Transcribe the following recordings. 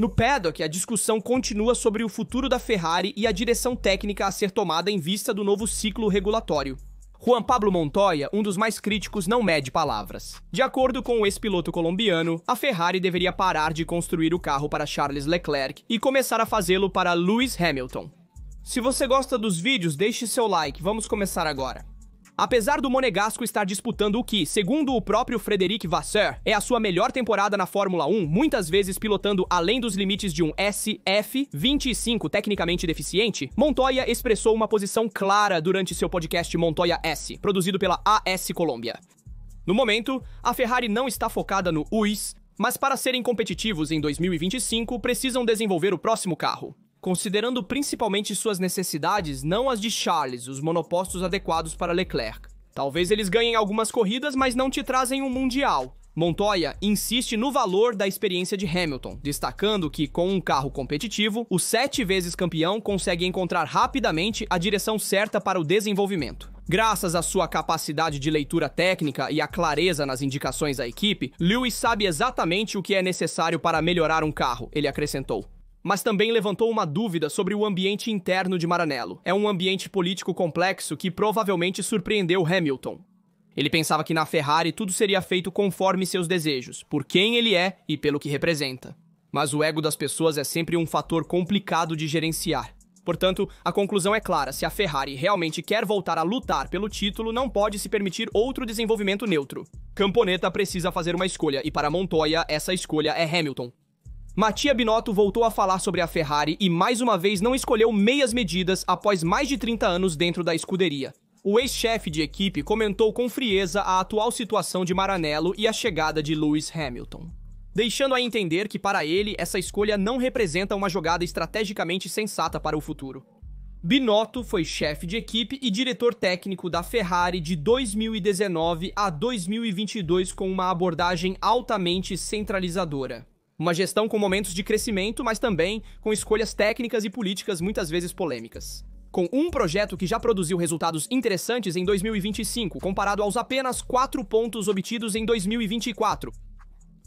No paddock, a discussão continua sobre o futuro da Ferrari e a direção técnica a ser tomada em vista do novo ciclo regulatório. Juan Pablo Montoya, um dos mais críticos, não mede palavras. De acordo com o ex-piloto colombiano, a Ferrari deveria parar de construir o carro para Charles Leclerc e começar a fazê-lo para Lewis Hamilton. Se você gosta dos vídeos, deixe seu like, vamos começar agora. Apesar do Monegasco estar disputando o que, segundo o próprio Frederic Vasseur, é a sua melhor temporada na Fórmula 1, muitas vezes pilotando além dos limites de um SF25 tecnicamente deficiente, Montoya expressou uma posição clara durante seu podcast Montoya S, produzido pela AS Colômbia. No momento, a Ferrari não está focada no US, mas para serem competitivos em 2025, precisam desenvolver o próximo carro, considerando principalmente suas necessidades, não as de Charles, os monopostos adequados para Leclerc. Talvez eles ganhem algumas corridas, mas não te trazem um mundial. Montoya insiste no valor da experiência de Hamilton, destacando que, com um carro competitivo, o 7 vezes campeão consegue encontrar rapidamente a direção certa para o desenvolvimento. Graças à sua capacidade de leitura técnica e à clareza nas indicações à equipe, Lewis sabe exatamente o que é necessário para melhorar um carro, ele acrescentou. Mas também levantou uma dúvida sobre o ambiente interno de Maranello. É um ambiente político complexo que provavelmente surpreendeu Hamilton. Ele pensava que na Ferrari tudo seria feito conforme seus desejos, por quem ele é e pelo que representa. Mas o ego das pessoas é sempre um fator complicado de gerenciar. Portanto, a conclusão é clara: se a Ferrari realmente quer voltar a lutar pelo título, não pode se permitir outro desenvolvimento neutro. Camponetta precisa fazer uma escolha, e para Montoya, essa escolha é Hamilton. Mattia Binotto voltou a falar sobre a Ferrari e mais uma vez não escolheu meias medidas após mais de 30 anos dentro da escuderia. O ex-chefe de equipe comentou com frieza a atual situação de Maranello e a chegada de Lewis Hamilton, deixando a entender que para ele essa escolha não representa uma jogada estrategicamente sensata para o futuro. Binotto foi chefe de equipe e diretor técnico da Ferrari de 2019 a 2022 com uma abordagem altamente centralizadora. Uma gestão com momentos de crescimento, mas também com escolhas técnicas e políticas muitas vezes polêmicas. Com um projeto que já produziu resultados interessantes em 2025, comparado aos apenas 4 pontos obtidos em 2024.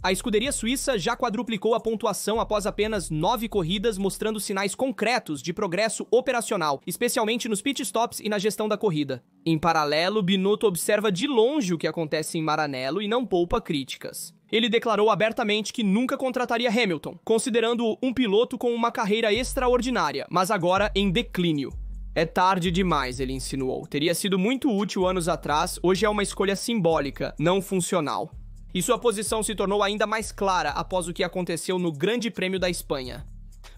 A escuderia suíça já quadruplicou a pontuação após apenas 9 corridas, mostrando sinais concretos de progresso operacional, especialmente nos pitstops e na gestão da corrida. Em paralelo, Binotto observa de longe o que acontece em Maranello e não poupa críticas. Ele declarou abertamente que nunca contrataria Hamilton, considerando-o um piloto com uma carreira extraordinária, mas agora em declínio. É tarde demais, ele insinuou. Teria sido muito útil anos atrás, hoje é uma escolha simbólica, não funcional. E sua posição se tornou ainda mais clara após o que aconteceu no Grande Prêmio da Espanha.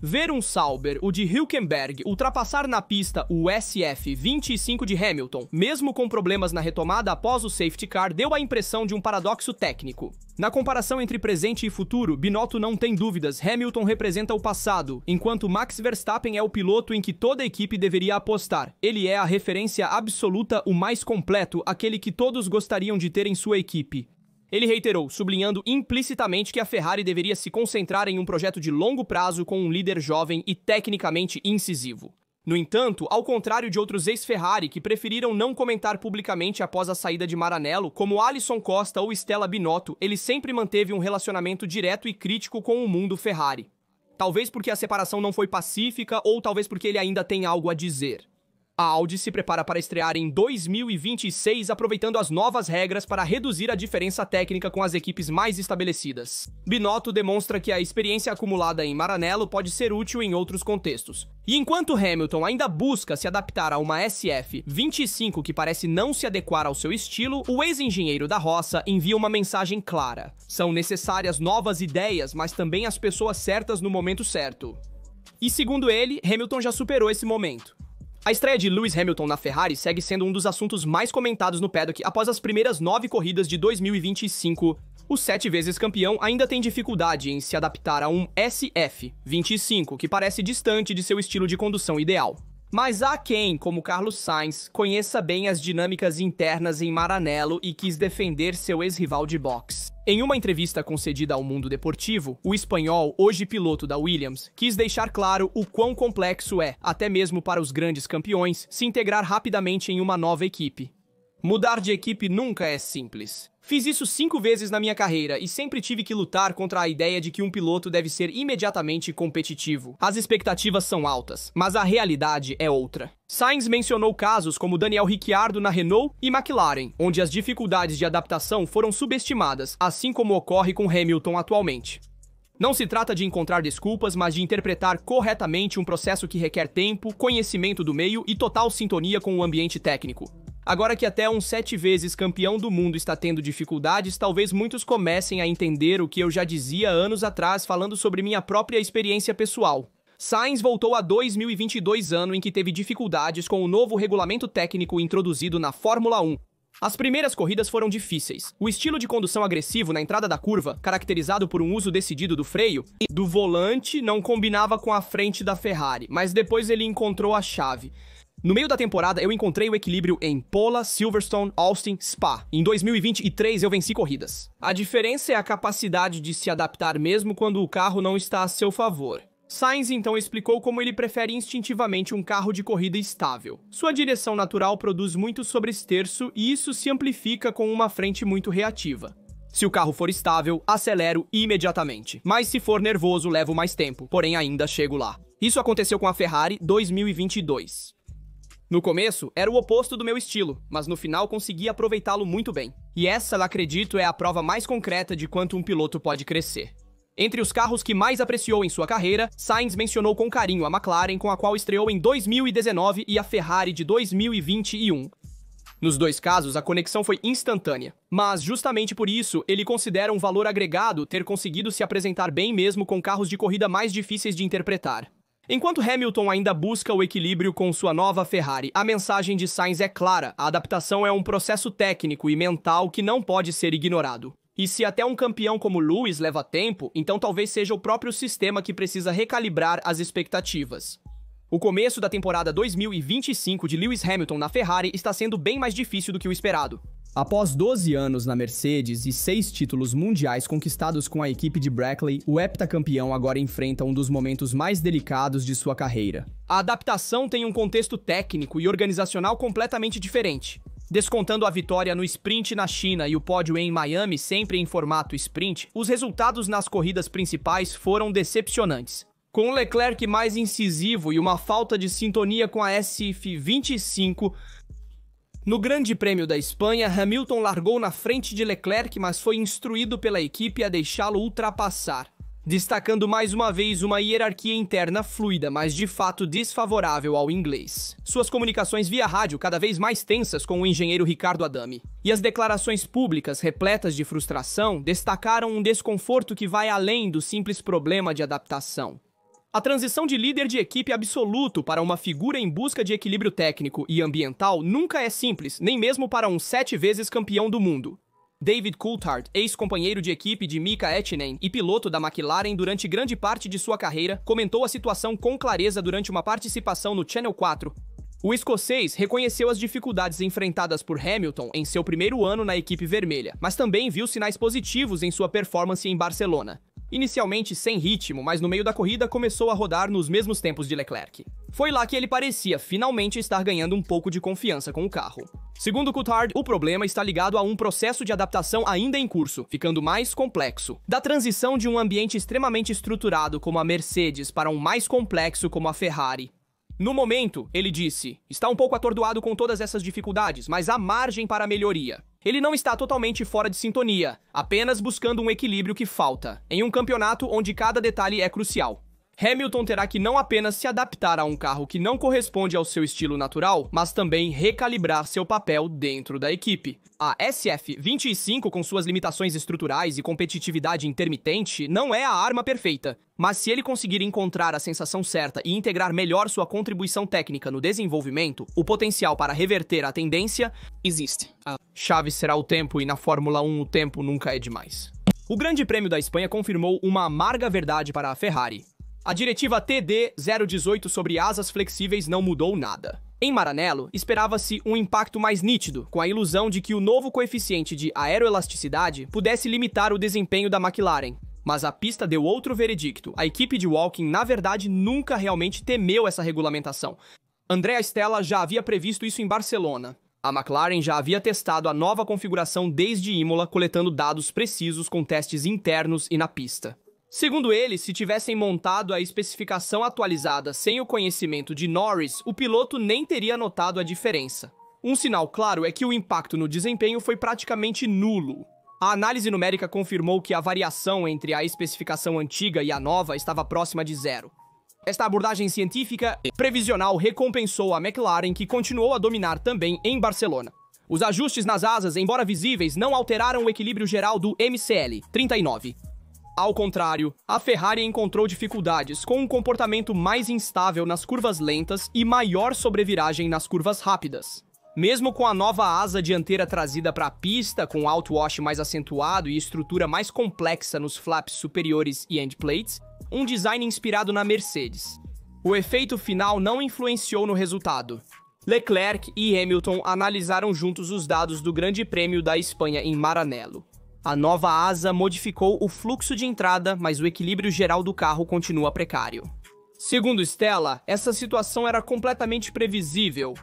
Ver um Sauber, o de Hülkenberg, ultrapassar na pista o SF25 de Hamilton, mesmo com problemas na retomada após o safety car, deu a impressão de um paradoxo técnico. Na comparação entre presente e futuro, Binotto não tem dúvidas, Hamilton representa o passado, enquanto Max Verstappen é o piloto em que toda a equipe deveria apostar. Ele é a referência absoluta, o mais completo, aquele que todos gostariam de ter em sua equipe. Ele reiterou, sublinhando implicitamente que a Ferrari deveria se concentrar em um projeto de longo prazo com um líder jovem e tecnicamente incisivo. No entanto, ao contrário de outros ex-Ferrari que preferiram não comentar publicamente após a saída de Maranello, como Alisson Costa ou Stella Binotto, ele sempre manteve um relacionamento direto e crítico com o mundo Ferrari. Talvez porque a separação não foi pacífica ou talvez porque ele ainda tem algo a dizer. A Audi se prepara para estrear em 2026, aproveitando as novas regras para reduzir a diferença técnica com as equipes mais estabelecidas. Binotto demonstra que a experiência acumulada em Maranello pode ser útil em outros contextos. E enquanto Hamilton ainda busca se adaptar a uma SF25 que parece não se adequar ao seu estilo, o ex-engenheiro da roça envia uma mensagem clara. São necessárias novas ideias, mas também as pessoas certas no momento certo. E segundo ele, Hamilton já superou esse momento. A estreia de Lewis Hamilton na Ferrari segue sendo um dos assuntos mais comentados no paddock após as primeiras 9 corridas de 2025. O 7 vezes campeão ainda tem dificuldade em se adaptar a um SF25, que parece distante de seu estilo de condução ideal. Mas há quem, como Carlos Sainz, conheça bem as dinâmicas internas em Maranello e quis defender seu ex-rival de boxe. Em uma entrevista concedida ao Mundo Deportivo, o espanhol, hoje piloto da Williams, quis deixar claro o quão complexo é, até mesmo para os grandes campeões, se integrar rapidamente em uma nova equipe. Mudar de equipe nunca é simples. Fiz isso 5 vezes na minha carreira e sempre tive que lutar contra a ideia de que um piloto deve ser imediatamente competitivo. As expectativas são altas, mas a realidade é outra. Sainz mencionou casos como Daniel Ricciardo na Renault e McLaren, onde as dificuldades de adaptação foram subestimadas, assim como ocorre com Hamilton atualmente. Não se trata de encontrar desculpas, mas de interpretar corretamente um processo que requer tempo, conhecimento do meio e total sintonia com o ambiente técnico. Agora que até um 7 vezes campeão do mundo está tendo dificuldades, talvez muitos comecem a entender o que eu já dizia anos atrás falando sobre minha própria experiência pessoal. Sainz voltou a 2022, ano em que teve dificuldades com o novo regulamento técnico introduzido na Fórmula 1. As primeiras corridas foram difíceis. O estilo de condução agressivo na entrada da curva, caracterizado por um uso decidido do freio e do volante, não combinava com a frente da Ferrari, mas depois ele encontrou a chave. No meio da temporada, eu encontrei o equilíbrio em Pola, Silverstone, Austin, Spa. Em 2023, eu venci corridas. A diferença é a capacidade de se adaptar mesmo quando o carro não está a seu favor. Sainz então explicou como ele prefere instintivamente um carro de corrida estável. Sua direção natural produz muito sobreesterço e isso se amplifica com uma frente muito reativa. Se o carro for estável, acelero imediatamente. Mas se for nervoso, levo mais tempo, porém ainda chego lá. Isso aconteceu com a Ferrari 2022. No começo, era o oposto do meu estilo, mas no final consegui aproveitá-lo muito bem. E essa, eu acredito, é a prova mais concreta de quanto um piloto pode crescer. Entre os carros que mais apreciou em sua carreira, Sainz mencionou com carinho a McLaren, com a qual estreou em 2019, e a Ferrari de 2021. Nos dois casos, a conexão foi instantânea. Mas, justamente por isso, ele considera um valor agregado ter conseguido se apresentar bem mesmo com carros de corrida mais difíceis de interpretar. Enquanto Hamilton ainda busca o equilíbrio com sua nova Ferrari, a mensagem de Sainz é clara: a adaptação é um processo técnico e mental que não pode ser ignorado. E se até um campeão como Lewis leva tempo, então talvez seja o próprio sistema que precisa recalibrar as expectativas. O começo da temporada 2025 de Lewis Hamilton na Ferrari está sendo bem mais difícil do que o esperado. Após 12 anos na Mercedes e 6 títulos mundiais conquistados com a equipe de Brackley, o heptacampeão agora enfrenta um dos momentos mais delicados de sua carreira. A adaptação tem um contexto técnico e organizacional completamente diferente. Descontando a vitória no sprint na China e o pódio em Miami sempre em formato sprint, os resultados nas corridas principais foram decepcionantes. Com o Leclerc mais incisivo e uma falta de sintonia com a SF25, no Grande Prêmio da Espanha, Hamilton largou na frente de Leclerc, mas foi instruído pela equipe a deixá-lo ultrapassar, destacando mais uma vez uma hierarquia interna fluida, mas de fato desfavorável ao inglês. Suas comunicações via rádio cada vez mais tensas com o engenheiro Ricardo Adami. E as declarações públicas repletas de frustração destacaram um desconforto que vai além do simples problema de adaptação. A transição de líder de equipe absoluto para uma figura em busca de equilíbrio técnico e ambiental nunca é simples, nem mesmo para um 7 vezes campeão do mundo. David Coulthard, ex-companheiro de equipe de Mika Häkkinen e piloto da McLaren durante grande parte de sua carreira, comentou a situação com clareza durante uma participação no Channel 4. O escocês reconheceu as dificuldades enfrentadas por Hamilton em seu primeiro ano na equipe vermelha, mas também viu sinais positivos em sua performance em Barcelona. Inicialmente sem ritmo, mas no meio da corrida começou a rodar nos mesmos tempos de Leclerc. Foi lá que ele parecia finalmente estar ganhando um pouco de confiança com o carro. Segundo Coulthard, o problema está ligado a um processo de adaptação ainda em curso, ficando mais complexo. Da transição de um ambiente extremamente estruturado como a Mercedes para um mais complexo como a Ferrari. No momento, ele disse, está um pouco atordoado com todas essas dificuldades, mas há margem para melhoria. Ele não está totalmente fora de sintonia, apenas buscando um equilíbrio que falta, em um campeonato onde cada detalhe é crucial. Hamilton terá que não apenas se adaptar a um carro que não corresponde ao seu estilo natural, mas também recalibrar seu papel dentro da equipe. A SF25, com suas limitações estruturais e competitividade intermitente, não é a arma perfeita. Mas se ele conseguir encontrar a sensação certa e integrar melhor sua contribuição técnica no desenvolvimento, o potencial para reverter a tendência existe. A chave será o tempo e na Fórmula 1 o tempo nunca é demais. O Grande Prêmio da Espanha confirmou uma amarga verdade para a Ferrari. A diretiva TD018 sobre asas flexíveis não mudou nada. Em Maranello, esperava-se um impacto mais nítido, com a ilusão de que o novo coeficiente de aeroelasticidade pudesse limitar o desempenho da McLaren. Mas a pista deu outro veredicto. A equipe de Walking, na verdade, nunca realmente temeu essa regulamentação. Andrea Stella já havia previsto isso em Barcelona. A McLaren já havia testado a nova configuração desde Imola, coletando dados precisos com testes internos e na pista. Segundo ele, se tivessem montado a especificação atualizada sem o conhecimento de Norris, o piloto nem teria notado a diferença. Um sinal claro é que o impacto no desempenho foi praticamente nulo. A análise numérica confirmou que a variação entre a especificação antiga e a nova estava próxima de zero. Esta abordagem científica e previsional recompensou a McLaren, que continuou a dominar também em Barcelona. Os ajustes nas asas, embora visíveis, não alteraram o equilíbrio geral do MCL 39. Ao contrário, a Ferrari encontrou dificuldades com um comportamento mais instável nas curvas lentas e maior sobreviragem nas curvas rápidas. Mesmo com a nova asa dianteira trazida para a pista, com outwash mais acentuado e estrutura mais complexa nos flaps superiores e endplates, um design inspirado na Mercedes. O efeito final não influenciou no resultado. Leclerc e Hamilton analisaram juntos os dados do Grande Prêmio da Espanha em Maranello. A nova asa modificou o fluxo de entrada, mas o equilíbrio geral do carro continua precário. Segundo Stella, essa situação era completamente previsível.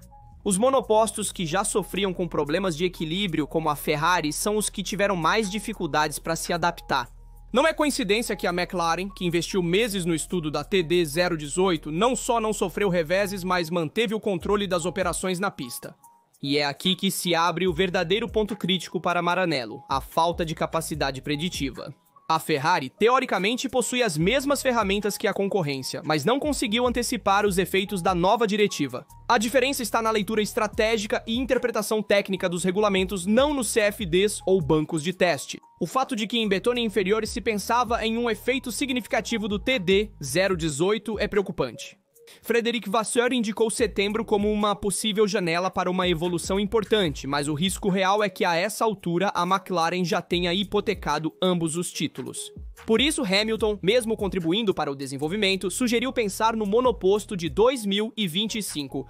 Os monopostos que já sofriam com problemas de equilíbrio, como a Ferrari, são os que tiveram mais dificuldades para se adaptar. Não é coincidência que a McLaren, que investiu meses no estudo da TD 018, não só não sofreu reveses, mas manteve o controle das operações na pista. E é aqui que se abre o verdadeiro ponto crítico para Maranello, a falta de capacidade preditiva. A Ferrari, teoricamente, possui as mesmas ferramentas que a concorrência, mas não conseguiu antecipar os efeitos da nova diretiva. A diferença está na leitura estratégica e interpretação técnica dos regulamentos, não nos CFDs ou bancos de teste. O fato de que em Betone inferior se pensava em um efeito significativo do TD 018 é preocupante. Frederic Vasseur indicou setembro como uma possível janela para uma evolução importante, mas o risco real é que a essa altura a McLaren já tenha hipotecado ambos os títulos. Por isso, Hamilton, mesmo contribuindo para o desenvolvimento, sugeriu pensar no monoposto de 2025.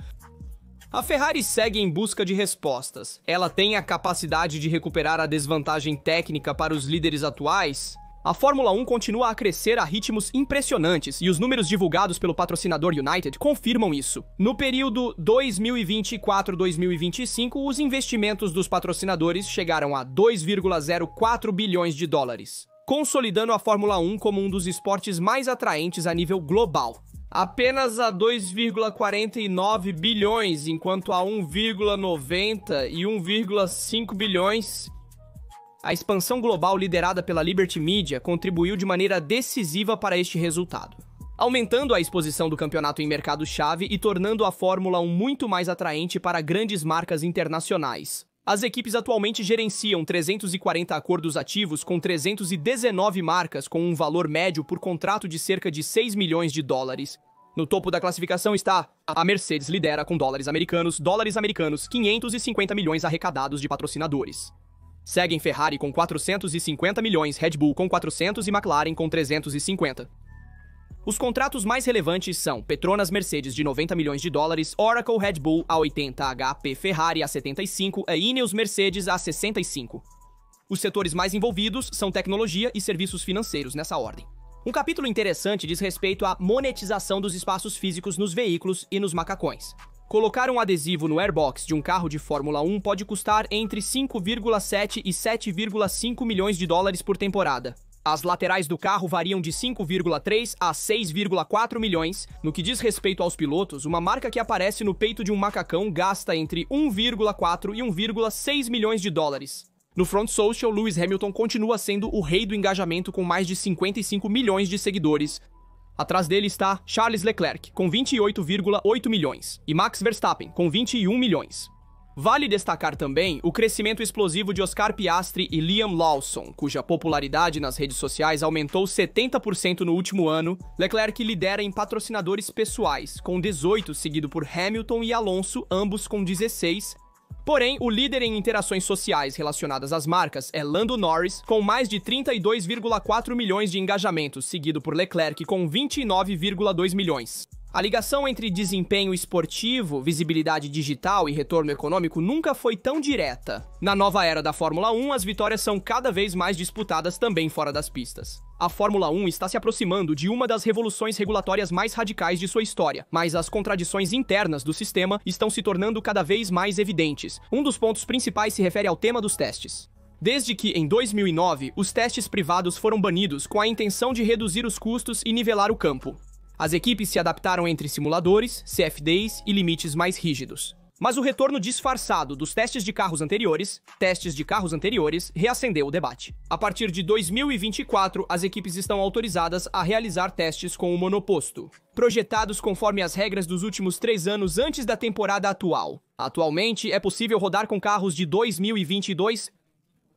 A Ferrari segue em busca de respostas. Ela tem a capacidade de recuperar a desvantagem técnica para os líderes atuais? A Fórmula 1 continua a crescer a ritmos impressionantes e os números divulgados pelo patrocinador United confirmam isso. No período 2024-2025, os investimentos dos patrocinadores chegaram a 2,04 bilhões de dólares, consolidando a Fórmula 1 como um dos esportes mais atraentes a nível global. Apenas a 2,49 bilhões, enquanto a 1,90 e 1,5 bilhões... A expansão global liderada pela Liberty Media contribuiu de maneira decisiva para este resultado, aumentando a exposição do campeonato em mercado-chave e tornando a Fórmula 1 muito mais atraente para grandes marcas internacionais. As equipes atualmente gerenciam 340 acordos ativos com 319 marcas com um valor médio por contrato de cerca de 6 milhões de dólares. No topo da classificação está a Mercedes, lidera com dólares americanos, 550 milhões arrecadados de patrocinadores. Seguem Ferrari com 450 milhões, Red Bull com 400 e McLaren com 350. Os contratos mais relevantes são Petronas Mercedes de 90 milhões de dólares, Oracle Red Bull a 80, HP Ferrari a 75 e Ineos Mercedes a 65. Os setores mais envolvidos são tecnologia e serviços financeiros nessa ordem. Um capítulo interessante diz respeito à monetização dos espaços físicos nos veículos e nos macacões. Colocar um adesivo no airbox de um carro de Fórmula 1 pode custar entre 5,7 e 7,5 milhões de dólares por temporada. As laterais do carro variam de 5,3 a 6,4 milhões. No que diz respeito aos pilotos, uma marca que aparece no peito de um macacão gasta entre 1,4 e 1,6 milhões de dólares. No front social, Lewis Hamilton continua sendo o rei do engajamento com mais de 55 milhões de seguidores. Atrás dele está Charles Leclerc, com 28,8 milhões, e Max Verstappen, com 21 milhões. Vale destacar também o crescimento explosivo de Oscar Piastri e Liam Lawson, cuja popularidade nas redes sociais aumentou 70% no último ano. Leclerc lidera em patrocinadores pessoais, com 18, seguido por Hamilton e Alonso, ambos com 16. Porém, o líder em interações sociais relacionadas às marcas é Lando Norris, com mais de 32,4 milhões de engajamentos, seguido por Leclerc com 29,2 milhões. A ligação entre desempenho esportivo, visibilidade digital e retorno econômico nunca foi tão direta. Na nova era da Fórmula 1, as vitórias são cada vez mais disputadas também fora das pistas. A Fórmula 1 está se aproximando de uma das revoluções regulatórias mais radicais de sua história, mas as contradições internas do sistema estão se tornando cada vez mais evidentes. Um dos pontos principais se refere ao tema dos testes. Desde que, em 2009, os testes privados foram banidos com a intenção de reduzir os custos e nivelar o campo. As equipes se adaptaram entre simuladores, CFDs e limites mais rígidos. Mas o retorno disfarçado dos testes de carros anteriores, reacendeu o debate. A partir de 2024, as equipes estão autorizadas a realizar testes com o monoposto, projetados conforme as regras dos últimos 3 anos antes da temporada atual. Atualmente, é possível rodar com carros de 2022,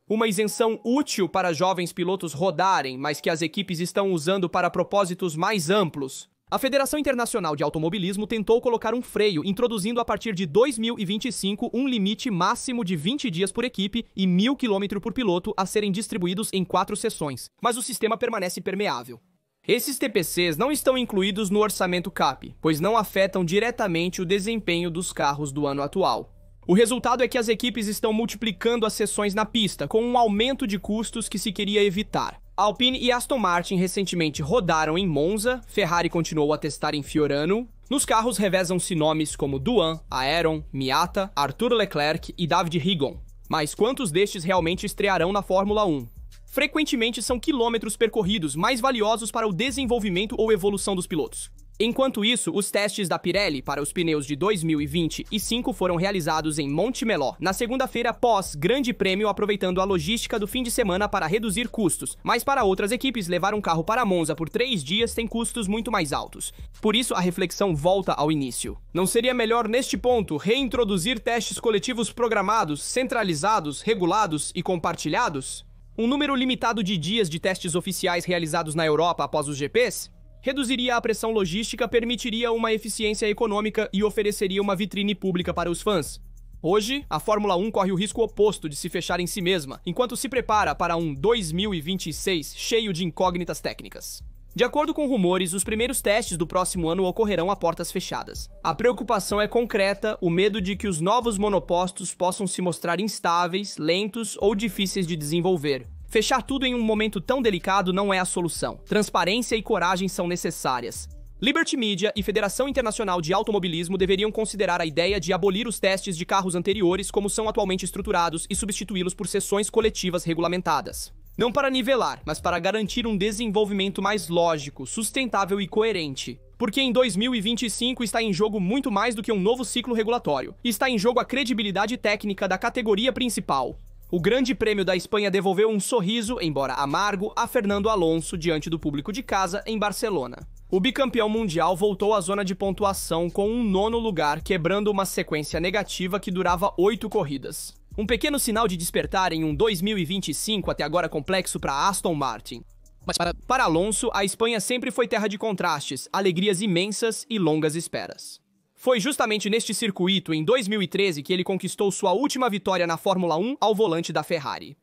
uma isenção útil para jovens pilotos rodarem, mas que as equipes estão usando para propósitos mais amplos. A Federação Internacional de Automobilismo tentou colocar um freio, introduzindo a partir de 2025 um limite máximo de 20 dias por equipe e 1.000 km por piloto a serem distribuídos em 4 sessões, mas o sistema permanece permeável. Esses TPCs não estão incluídos no orçamento CAP, pois não afetam diretamente o desempenho dos carros do ano atual. O resultado é que as equipes estão multiplicando as sessões na pista, com um aumento de custos que se queria evitar. Alpine e Aston Martin recentemente rodaram em Monza, Ferrari continuou a testar em Fiorano. Nos carros revezam-se nomes como Duan, Aeron, Miata, Arthur Leclerc e David Rigon. Mas quantos destes realmente estrearão na Fórmula 1? Frequentemente são quilômetros percorridos mais valiosos para o desenvolvimento ou evolução dos pilotos. Enquanto isso, os testes da Pirelli para os pneus de 2025 foram realizados em Montemelo, na segunda-feira pós Grande Prêmio, aproveitando a logística do fim de semana para reduzir custos. Mas para outras equipes, levar um carro para Monza por 3 dias tem custos muito mais altos. Por isso, a reflexão volta ao início. Não seria melhor, neste ponto, reintroduzir testes coletivos programados, centralizados, regulados e compartilhados? Um número limitado de dias de testes oficiais realizados na Europa após os GPs? Reduziria a pressão logística, permitiria uma eficiência econômica e ofereceria uma vitrine pública para os fãs. Hoje, a Fórmula 1 corre o risco oposto de se fechar em si mesma, enquanto se prepara para um 2026 cheio de incógnitas técnicas. De acordo com rumores, os primeiros testes do próximo ano ocorrerão a portas fechadas. A preocupação é concreta, o medo de que os novos monopostos possam se mostrar instáveis, lentos ou difíceis de desenvolver. Fechar tudo em um momento tão delicado não é a solução. Transparência e coragem são necessárias. Liberty Media e Federação Internacional de Automobilismo deveriam considerar a ideia de abolir os testes de carros anteriores como são atualmente estruturados e substituí-los por sessões coletivas regulamentadas. Não para nivelar, mas para garantir um desenvolvimento mais lógico, sustentável e coerente. Porque em 2025 está em jogo muito mais do que um novo ciclo regulatório. Está em jogo a credibilidade técnica da categoria principal. O Grande Prêmio da Espanha devolveu um sorriso, embora amargo, a Fernando Alonso diante do público de casa em Barcelona. O bicampeão mundial voltou à zona de pontuação com um 9º lugar, quebrando uma sequência negativa que durava 8 corridas. Um pequeno sinal de despertar em um 2025 até agora complexo para Aston Martin. Mas para Alonso, a Espanha sempre foi terra de contrastes, alegrias imensas e longas esperas. Foi justamente neste circuito, em 2013, que ele conquistou sua última vitória na Fórmula 1 ao volante da Ferrari.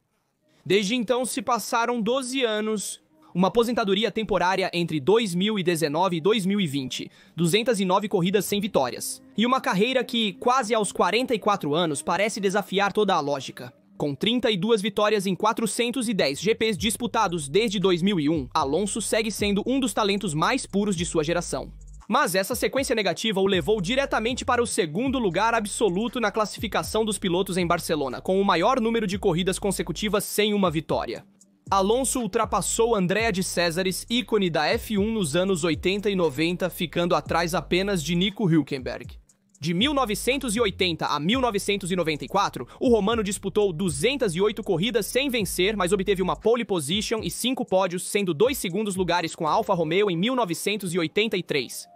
Desde então se passaram 12 anos, uma aposentadoria temporária entre 2019 e 2020, 209 corridas sem vitórias, e uma carreira que, quase aos 44 anos, parece desafiar toda a lógica. Com 32 vitórias em 410 GPs disputados desde 2001, Alonso segue sendo um dos talentos mais puros de sua geração. Mas essa sequência negativa o levou diretamente para o 2º lugar absoluto na classificação dos pilotos em Barcelona, com o maior número de corridas consecutivas sem uma vitória. Alonso ultrapassou Andrea de Césares, ícone da F1 nos anos 80 e 90, ficando atrás apenas de Nico Hülkenberg. De 1980 a 1994, o romano disputou 208 corridas sem vencer, mas obteve uma pole position e 5 pódios, sendo 2 segundos lugares com a Alfa Romeo em 1983.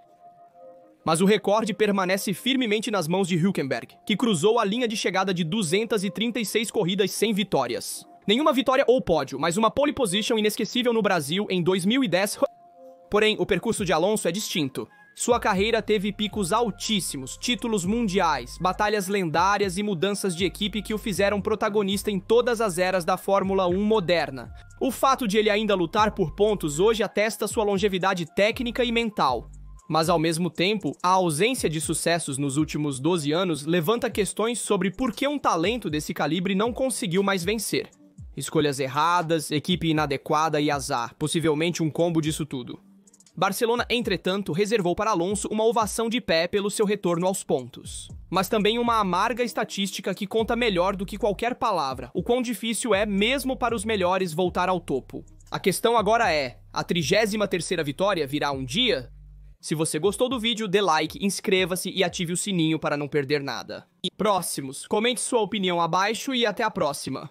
Mas o recorde permanece firmemente nas mãos de Hülkenberg, que cruzou a linha de chegada de 236 corridas sem vitórias. Nenhuma vitória ou pódio, mas uma pole position inesquecível no Brasil em 2010. Porém, o percurso de Alonso é distinto. Sua carreira teve picos altíssimos, títulos mundiais, batalhas lendárias e mudanças de equipe que o fizeram protagonista em todas as eras da Fórmula 1 moderna. O fato de ele ainda lutar por pontos hoje atesta sua longevidade técnica e mental. Mas, ao mesmo tempo, a ausência de sucessos nos últimos 12 anos levanta questões sobre por que um talento desse calibre não conseguiu mais vencer. Escolhas erradas, equipe inadequada e azar, possivelmente um combo disso tudo. Barcelona, entretanto, reservou para Alonso uma ovação de pé pelo seu retorno aos pontos. Mas também uma amarga estatística que conta melhor do que qualquer palavra o quão difícil é mesmo para os melhores voltar ao topo. A questão agora é, a 33ª vitória virá um dia? Se você gostou do vídeo, dê like, inscreva-se e ative o sininho para não perder nada. E próximos, comente sua opinião abaixo e até a próxima.